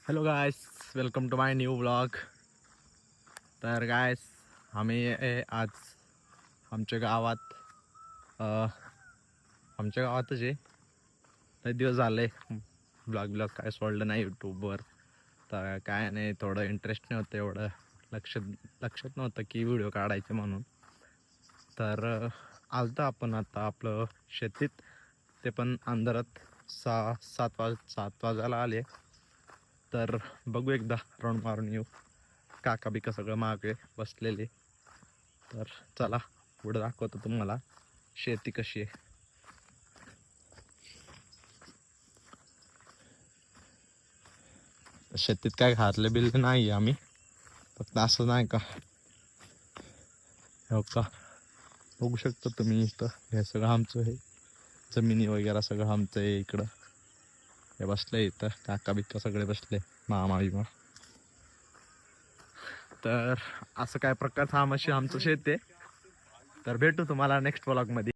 Hello guys, welcome to my new blog. तर guys, आम्ही आज आमच्या गावात आमच्या गावातच आहे. लय दिवस झाले ब्लॉग काय सोडलं नाही यूट्यूबवर. तर काय नाही, थोडं इंटरेस्ट नव्हतं, एवढं लक्षात नव्हतं की व्हिडिओ काढायचे म्हणून. तर आलतं आपण आता आपलं शेतीत, ते पण अंधारात 7 वाजायला आले. तर बघू एकदा राऊंड मारून येऊ. काका बिका सगळं मागे बसलेले. तर चला पुढे दाखवतो तुम्हाला शेती कशी आहे. शेतीत काय घातले बिल नाही आम्ही, फक्त असं नाही का, हो का, बघू शकता तुम्ही इथं. हे सगळं आमचं आहे, जमिनी वगैरे सगळं आमचं आहे. इकडं हे बसले, इथं काका बिका सगळे बसले, मामा बिमा. तर असं काय प्रकारचं आमचं शेत आहे. तर भेटू तुम्हाला नेक्स्ट ब्लॉग मध्ये.